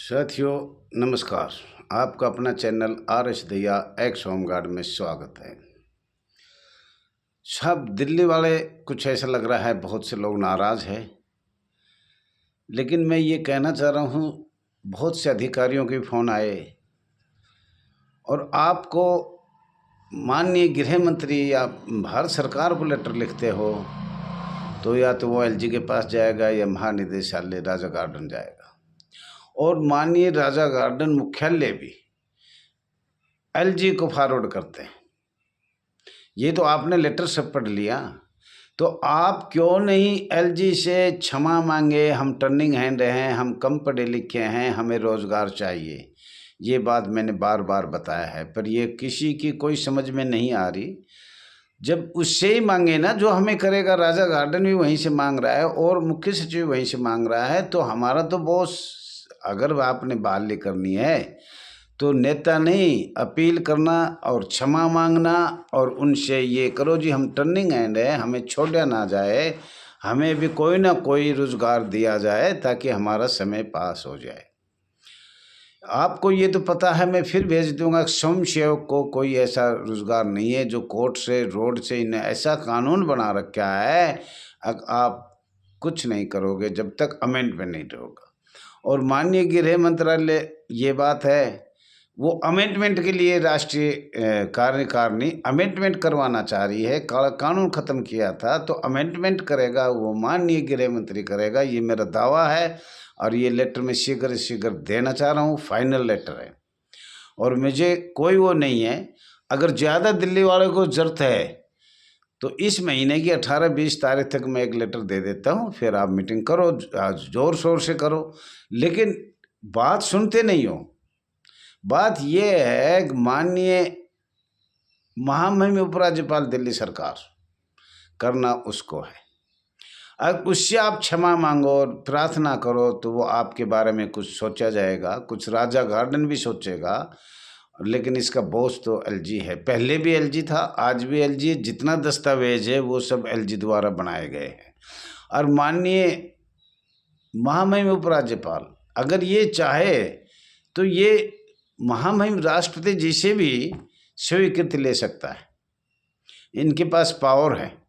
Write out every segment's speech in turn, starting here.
साथियों नमस्कार। आपका अपना channel R S Dahiya x home guard में स्वागत है। साहब, दिल्ली वाले कुछ ऐसा लग रहा है बहुत से लोग नाराज़ हैं, लेकिन मैं ये कहना चाह रहा हूँ, बहुत से अधिकारियों के फ़ोन आए और आपको माननीय गृह मंत्री या भारत सरकार को लेटर लिखते हो तो या तो वो एलजी के पास जाएगा या महानिदेशालय राजा गार्डन जाएगा, और माननीय राजा गार्डन मुख्यालय भी एलजी को फॉरवर्ड करते हैं। ये तो आपने लेटर सब पढ़ लिया, तो आप क्यों नहीं एलजी से क्षमा मांगे? हम टर्निंग हैंड हैं, हम कम पढ़े लिखे हैं, हमें रोज़गार चाहिए। ये बात मैंने बार बार बताया है, पर ये किसी की कोई समझ में नहीं आ रही। जब उससे ही मांगे ना जो हमें करेगा, राजा गार्डन भी वहीं से मांग रहा है और मुख्य सचिव वहीं से मांग रहा है, तो हमारा तो बॉस, अगर आपने बहाली करनी है तो नेता नहीं, अपील करना और क्षमा मांगना और उनसे ये करो जी हम टर्निंग एंड है, हमें छोड़ा ना जाए, हमें भी कोई ना कोई रोज़गार दिया जाए ताकि हमारा समय पास हो जाए। आपको ये तो पता है, मैं फिर भेज दूंगा, स्वयं सेवक को कोई ऐसा रोज़गार नहीं है जो कोर्ट से रोड से इन्हें ऐसा कानून बना रखा है। आप कुछ नहीं करोगे जब तक अमेंडमेंट नहीं होगा। और माननीय गृह मंत्रालय, ये बात है, वो अमेंडमेंट के लिए राष्ट्रीय कार्यकारिणी अमेंडमेंट करवाना चाह रही है। कानून ख़त्म किया था तो अमेंडमेंट करेगा वो माननीय गृह मंत्री करेगा, ये मेरा दावा है। और ये लेटर मैं शीघ्र शीघ्र देना चाह रहा हूँ, फाइनल लेटर है और मुझे कोई वो नहीं है। अगर ज़्यादा दिल्ली वालों को ज़रूरत है तो इस महीने की 18-20 तारीख तक मैं एक लेटर दे देता हूँ, फिर आप मीटिंग करो, ज़ोर शोर से करो, लेकिन बात सुनते नहीं हो। बात यह है कि माननीय महामहिम उपराज्यपाल दिल्ली सरकार करना उसको है। अगर उससे आप क्षमा मांगो और प्रार्थना करो तो वो आपके बारे में कुछ सोचा जाएगा, कुछ राजा गार्डन भी सोचेगा, लेकिन इसका बॉस तो एलजी है। पहले भी एलजी था, आज भी एलजी है। जितना दस्तावेज है वो सब एलजी द्वारा बनाए गए हैं। और माननीय महामहिम उपराज्यपाल अगर ये चाहे तो ये महामहिम राष्ट्रपति जी से भी स्वीकृति ले सकता है, इनके पास पावर है।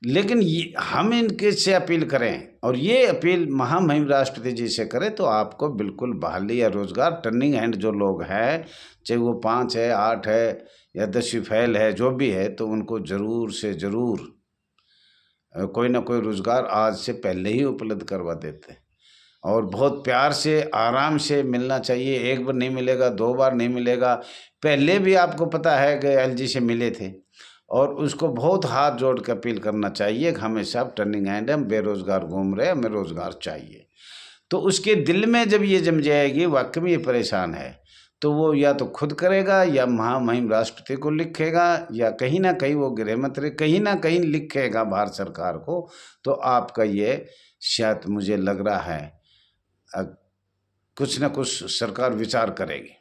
लेकिन हम इनके से अपील करें और ये अपील महामहिम राष्ट्रपति जी से करें तो आपको बिल्कुल बहाली या रोज़गार, टर्निंग हैंड जो लोग हैं, चाहे वो 5 है, 8 है या 10वीं फेल है, जो भी है, तो उनको ज़रूर से ज़रूर कोई ना कोई रोज़गार आज से पहले ही उपलब्ध करवा देते हैं। और बहुत प्यार से, आराम से मिलना चाहिए। एक बार नहीं मिलेगा, 2 बार नहीं मिलेगा। पहले भी आपको पता है कि एलजी से मिले थे और उसको बहुत हाथ जोड़ के अपील करना चाहिए कि हमें सब टर्निंग हैंड, हम बेरोज़गार घूम रहे हैं, हमें रोज़गार चाहिए। तो उसके दिल में जब ये जम जाएगी वाकई में ये परेशान है, तो वो या तो खुद करेगा या महामहिम राष्ट्रपति को लिखेगा या कहीं ना कहीं वो गृह मंत्री कहीं ना कहीं लिखेगा भारत सरकार को। तो आपका ये शायद, मुझे लग रहा है, कुछ ना कुछ सरकार विचार करेगी।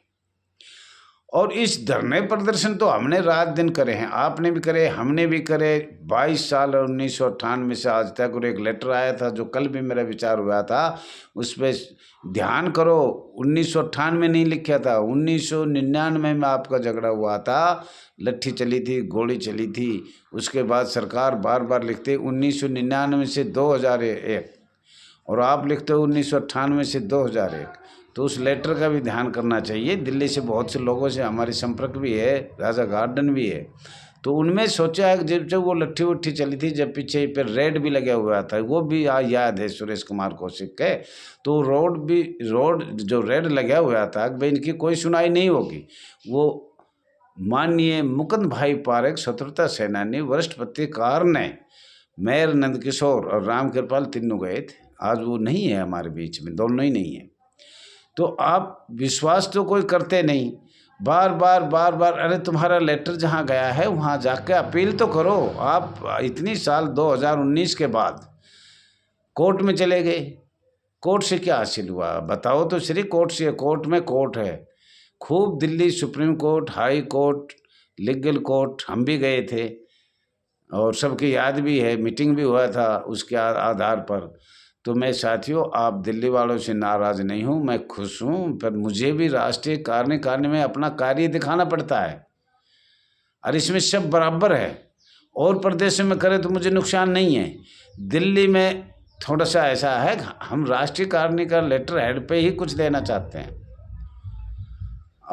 और इस धरने प्रदर्शन तो हमने रात दिन करे हैं, आपने भी करे, हमने भी करे। 22 साल और 1998 से आज तक। और एक लेटर आया था जो कल भी मेरा विचार हुआ था, उस पर ध्यान करो, 1998 नहीं लिखा था, 1999 में आपका झगड़ा हुआ था, लट्ठी चली थी, गोली चली थी। उसके बाद सरकार बार बार लिखते 1999 से 2001 और आप लिखते हो 1998 से 2001। तो उस लेटर का भी ध्यान करना चाहिए। दिल्ली से बहुत से लोगों से हमारी संपर्क भी है, राजा गार्डन भी है, तो उनमें सोचा है कि जब वो लट्ठी उट्ठी चली थी, जब पीछे पे रेड भी लगा हुआ था, वो भी याद है सुरेश कुमार कौशिक के, तो रोड जो रेड लगा हुआ था, भाई इनकी कोई सुनाई नहीं होगी। वो माननीय मुकुंद भाई पारेख, स्वतंत्रता सेनानी, वरिष्ठ पत्रकार ने, मेयर नंदकिशोर और राम कृपाल तीनों गए थे। आज वो नहीं है हमारे बीच में, दोनों ही नहीं है। तो आप विश्वास तो कोई करते नहीं, बार बार अरे तुम्हारा लेटर जहाँ गया है वहाँ जाके अपील तो करो। आप इतनी साल 2019 के बाद कोर्ट में चले गए, कोर्ट से क्या हासिल हुआ बताओ तो श्री? कोर्ट से, कोर्ट में कोर्ट है खूब, Delhi supreme court, high court, legal court, हम भी गए थे और सबकी याद भी है, मीटिंग भी हुआ था उसके आधार पर। तो मैं साथियों, आप दिल्ली वालों से नाराज़ नहीं हूँ, मैं खुश हूँ, पर मुझे भी राष्ट्रीय कार्यकारिणी में अपना कार्य दिखाना पड़ता है और इसमें सब बराबर है। और प्रदेशों में करें तो मुझे नुकसान नहीं है। दिल्ली में थोड़ा सा ऐसा है, हम राष्ट्रीय कार्यकारिणी का लेटर हेड पे ही कुछ देना चाहते हैं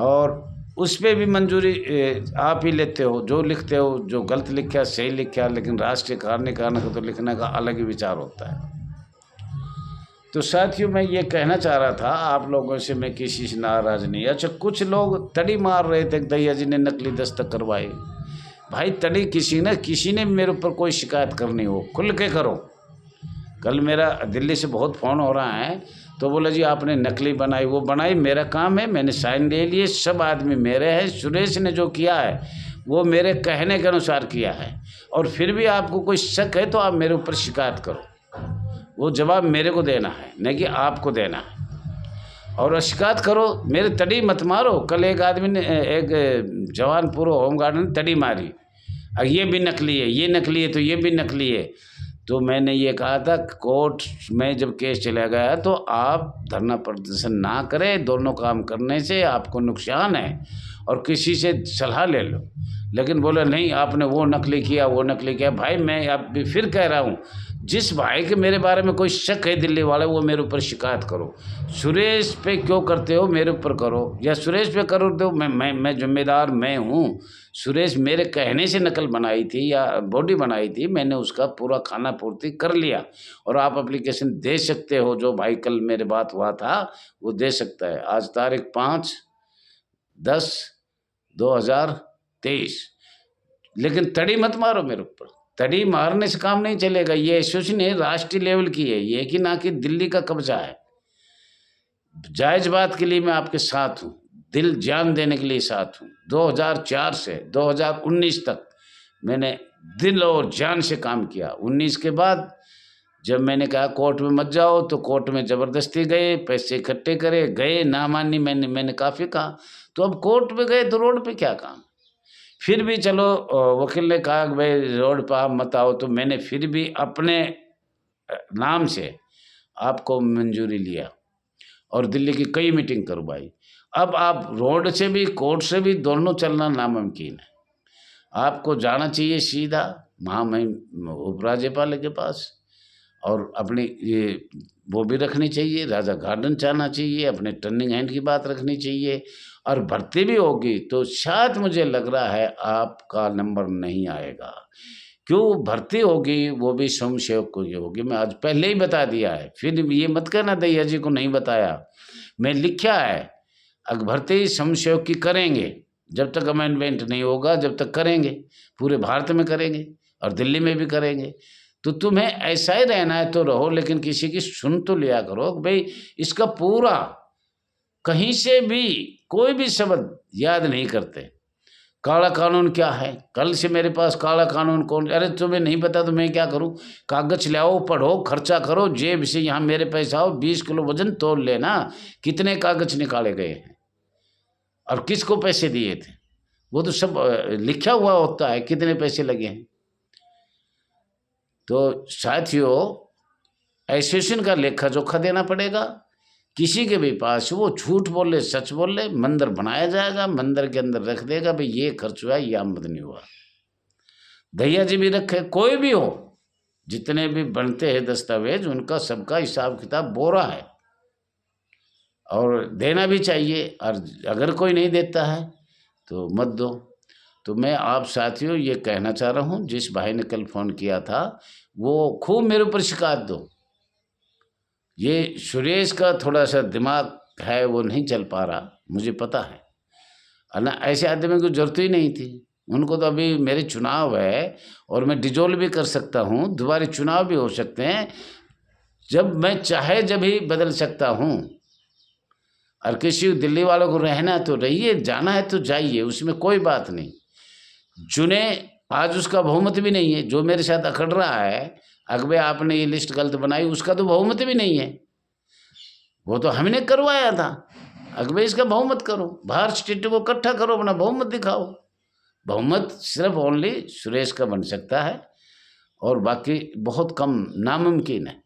और उस पर भी मंजूरी आप ही लेते हो, जो लिखते हो, जो गलत लिखा सही लिखा, लेकिन राष्ट्रीय कार्यकारिणी का तो लिखने का अलग ही विचार होता है। तो साथियों, मैं ये कहना चाह रहा था आप लोगों से, मैं किसी से नाराज़ नहीं। अच्छा, कुछ लोग तड़ी मार रहे थे, दैया जी ने नकली दस्तक करवाई। भाई तड़ी किसी ने मेरे ऊपर कोई शिकायत करनी हो, खुल के करो। कल मेरा दिल्ली से बहुत फ़ोन हो रहा है, तो बोला जी आपने नकली बनाई, वो बनाई, मेरा काम है, मैंने साइन ले लिए, सब आदमी मेरे हैं। सुरेश ने जो किया है वो मेरे कहने के अनुसार किया है, और फिर भी आपको कोई शक है तो आप मेरे ऊपर शिकायत करो। वो जवाब मेरे को देना है, नहीं कि आपको देना है। और शिकायत करो, मेरे तड़ी मत मारो। कल एक आदमी ने, एक जवान पूर्व होमगार्ड ने तड़ी मारी, अब ये भी नकली है, ये नकली है, तो ये भी नकली है। तो मैंने ये कहा था, कोर्ट में जब केस चला गया तो आप धरना प्रदर्शन ना करें, दोनों काम करने से आपको नुकसान है, और किसी से सलाह ले लो। लेकिन बोले नहीं आपने वो नकली किया, वो नकली किया। भाई मैं अब भी फिर कह रहा हूँ, जिस भाई के मेरे बारे में कोई शक है दिल्ली वाले, वो मेरे ऊपर शिकायत करो। सुरेश पे क्यों करते हो, मेरे ऊपर करो, या सुरेश पे करो तो मैं जिम्मेदार मैं हूँ। सुरेश मेरे कहने से नकल बनाई थी या बॉडी बनाई थी, मैंने उसका पूरा खाना पूर्ति कर लिया। और आप एप्लीकेशन दे सकते हो, जो भाई कल मेरे बात हुआ था वो दे सकता है। आज तारीख 5/10/2023। लेकिन तड़ी मत मारो मेरे ऊपर, तड़ी मारने से काम नहीं चलेगा। ये एसोसिएशन है, राष्ट्रीय लेवल की है ये, कि ना कि दिल्ली का कब्जा है। जायज बात के लिए मैं आपके साथ हूँ, दिल जान देने के लिए साथ हूँ। 2004 से 2019 तक मैंने दिल और जान से काम किया। 19 के बाद जब मैंने कहा कोर्ट में मत जाओ, तो कोर्ट में ज़बरदस्ती गए, पैसे इकट्ठे करे, गए, ना मानी, मैंने काफ़ी कहा। तो अब कोर्ट पे गए तो रोड पे क्या काम। फिर भी चलो, वकील ने कहा कि भाई रोड पर आप मत आओ, तो मैंने फिर भी अपने नाम से आपको मंजूरी लिया और दिल्ली की कई मीटिंग करवाई। अब आप रोड से भी कोर्ट से भी दोनों चलना नामुमकिन है। आपको जाना चाहिए सीधा महामहिम उपराज्यपाल के पास, और अपनी ये वो भी रखनी चाहिए, राजा गार्डन जाना चाहिए, अपने टर्निंग हैंड की बात रखनी चाहिए। और भर्ती भी होगी तो शायद मुझे लग रहा है आपका नंबर नहीं आएगा। क्यों भर्ती होगी, वो भी स्वयंसेवकों की होगी। मैं आज पहले ही बता दिया है, फिर ये मत कहना दैया जी को नहीं बताया। मैं लिखा है, अगर भर्ती स्वयंसेवक की करेंगे, जब तक अमेंडमेंट नहीं होगा जब तक करेंगे, पूरे भारत में करेंगे और दिल्ली में भी करेंगे। तो तुम्हें ऐसा ही रहना है तो रहो, लेकिन किसी की सुन तो लिया करो। भाई इसका पूरा कहीं से भी कोई भी शब्द याद नहीं करते। काला कानून क्या है, कल से मेरे पास काला कानून कौन, अरे तुम्हें नहीं पता तो मैं क्या करूं। कागज लाओ, पढ़ो, खर्चा करो, जेब से यहाँ मेरे पैसा हो, 20 किलो वजन तोल लेना, कितने कागज निकाले गए हैं और किसको पैसे दिए थे, वो तो सब लिखा हुआ होता है, कितने पैसे लगे हैं। तो साथियों, एसोसिएशन का लेखा जोखा देना पड़ेगा। किसी के भी पास वो झूठ बोले सच बोले, मंदिर बनाया जाएगा, मंदिर के अंदर रख देगा भाई ये खर्च हुआ, ये आमदनी हुआ। दैया जी भी रखे, कोई भी हो, जितने भी बनते हैं दस्तावेज, उनका सबका हिसाब किताब बोरा है और देना भी चाहिए। और अगर कोई नहीं देता है तो मत दो। तो मैं आप साथियों ये कहना चाह रहा हूँ, जिस भाई ने कल फ़ोन किया था वो खूब मेरे ऊपर शिकायत दो। ये सुरेश का थोड़ा सा दिमाग है, वो नहीं चल पा रहा, मुझे पता है। ना ऐसे आदमी को जरूरत ही नहीं थी। उनको तो अभी मेरे चुनाव है और मैं डिजोल्व भी कर सकता हूँ, दोबारा चुनाव भी हो सकते हैं, जब मैं चाहे जब ही बदल सकता हूँ। और किसी दिल्ली वालों को रहना है तो रहिए, जाना है तो जाइए, उसमें कोई बात नहीं। चुने, आज उसका बहुमत भी नहीं है। जो मेरे साथ अखड़ रहा है अकबे आपने ये लिस्ट गलत बनाई, उसका तो बहुमत भी नहीं है, वो तो हमने करवाया था। अकबे इसका बहुमत करो, बाहर स्टेट को इकट्ठा करो, अपना बहुमत दिखाओ। बहुमत सिर्फ ओनली सुरेश का बन सकता है और बाकी बहुत कम नामुमकिन है।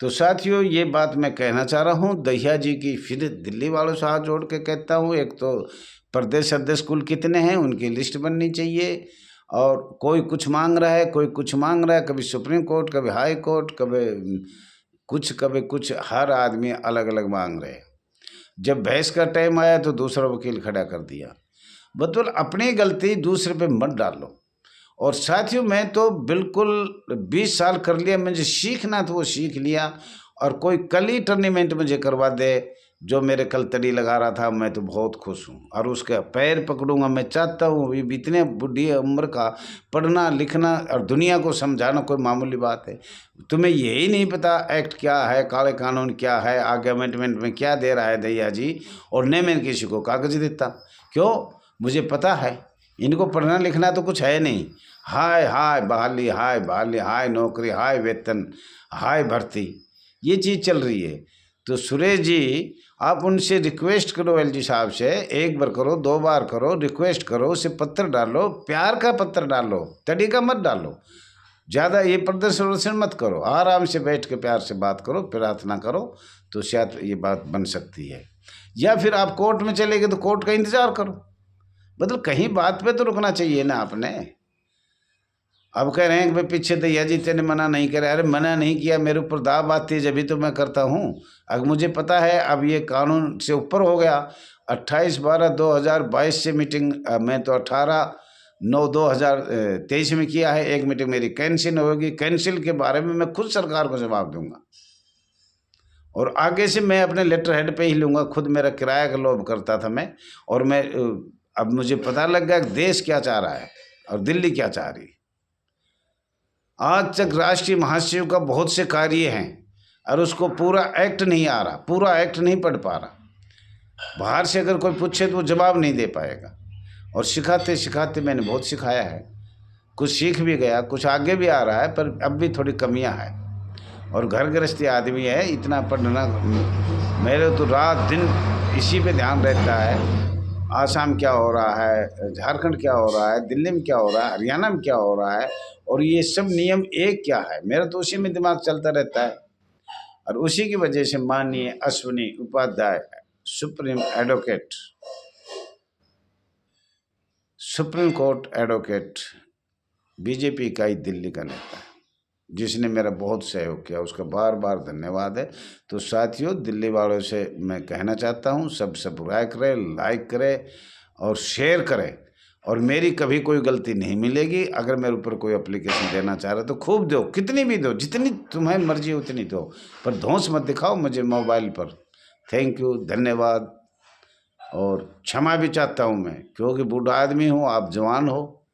तो साथियों, ये बात मैं कहना चाह रहा हूँ दहिया जी की। फिर दिल्ली वालों से हाथ जोड़ के कहता हूँ, एक तो प्रदेश अध्यक्ष कुल कितने हैं उनकी लिस्ट बननी चाहिए। और कोई कुछ मांग रहा है, कोई कुछ मांग रहा है, कभी सुप्रीम कोर्ट, कभी हाई कोर्ट, कभी कुछ, हर आदमी अलग अलग मांग रहे हैं। जब बहस का टाइम आया तो दूसरा वकील खड़ा कर दिया। मतलब अपनी गलती दूसरे पे मत डालो। और साथियों, मैं तो बिल्कुल 20 साल कर लिया, मुझे सीखना था वो सीख लिया। और कोई कल ही टूर्नामेंट मुझे करवा दे जो मेरे कल तड़ी लगा रहा था, मैं तो बहुत खुश हूँ और उसका पैर पकड़ूंगा। मैं चाहता हूँ अभी इतने बुढ़ी उम्र का पढ़ना लिखना और दुनिया को समझाना कोई मामूली बात है। तुम्हें यही नहीं पता एक्ट क्या है, काले कानून क्या है, आगे अमेंडमेंट में क्या दे रहा है दहिया जी, और नहीं मैंने किसी को कागज देता। क्यों? मुझे पता है इनको पढ़ना लिखना तो कुछ है नहीं। हाय हाय बहाली, हाय बहाली, हाय नौकरी, हाय वेतन, हाय भर्ती, ये चीज़ चल रही है। तो सुरेश जी, आप उनसे रिक्वेस्ट करो, एलजी साहब से, एक बार करो, 2 बार करो, रिक्वेस्ट करो, उसे पत्र डालो, प्यार का पत्र डालो, तड़ी का मत डालो। ज़्यादा ये प्रदर्शन वर्दर्शन मत करो, आराम से बैठ के प्यार से बात करो, प्रार्थना करो, तो शायद ये बात बन सकती है। या फिर आप कोर्ट में चले गए तो कोर्ट का इंतज़ार करो। मतलब कहीं बात पे तो रुकना चाहिए ना आपने। अब कह रहे हैं कि भाई पीछे दहिया जी तेने मना नहीं करे। अरे मना नहीं किया, मेरे ऊपर दाव आती है जब तो मैं करता हूँ। अगर मुझे पता है अब ये कानून से ऊपर हो गया। 28/12/2022 से मीटिंग, मैं तो 18/9/2023 में किया है। एक मीटिंग मेरी कैंसिल होगी। कैंसिल के बारे में मैं खुद सरकार को जवाब दूंगा और आगे से मैं अपने लेटर हेड पे ही लूँगा। खुद मेरा किराया का लोभ करता था मैं, और मैं अब मुझे पता लग गया कि देश क्या चाह रहा है और दिल्ली क्या चाह रही है। आज तक राष्ट्रीय महासचिव का बहुत से कार्य हैं और उसको पूरा एक्ट नहीं आ रहा, पूरा एक्ट नहीं पढ़ पा रहा। बाहर से अगर कोई पूछे तो वो जवाब नहीं दे पाएगा। और सिखाते सिखाते मैंने बहुत सिखाया है, कुछ सीख भी गया, कुछ आगे भी आ रहा है, पर अब भी थोड़ी कमियां है। और घर गृहस्थी आदमी है, इतना पढ़ना, मेरे तो रात दिन इसी पे ध्यान रहता है। आसाम क्या हो रहा है, झारखंड क्या हो रहा है, दिल्ली में क्या हो रहा है, हरियाणा में क्या हो रहा है, और ये सब नियम एक क्या है, मेरा तो उसी में दिमाग चलता रहता है। और उसी की वजह से माननीय Ashwini Upadhyay, Supreme Court advocate, BJP इकाई दिल्ली का नेता है, जिसने मेरा बहुत सहयोग किया, उसका बार बार धन्यवाद है। तो साथियों, दिल्ली वालों से मैं कहना चाहता हूँ, सब सब्सक्राइब करें, लाइक करें और शेयर करें। और मेरी कभी कोई गलती नहीं मिलेगी। अगर मेरे ऊपर कोई एप्लीकेशन देना चाह रहे तो खूब दो, कितनी भी दो, जितनी तुम्हें मर्जी उतनी दो, पर धौंस मत दिखाओ मुझे मोबाइल पर। थैंक यू, धन्यवाद। और क्षमा भी चाहता हूँ मैं, क्योंकि बूढ़ा आदमी हूँ, आप जवान हो।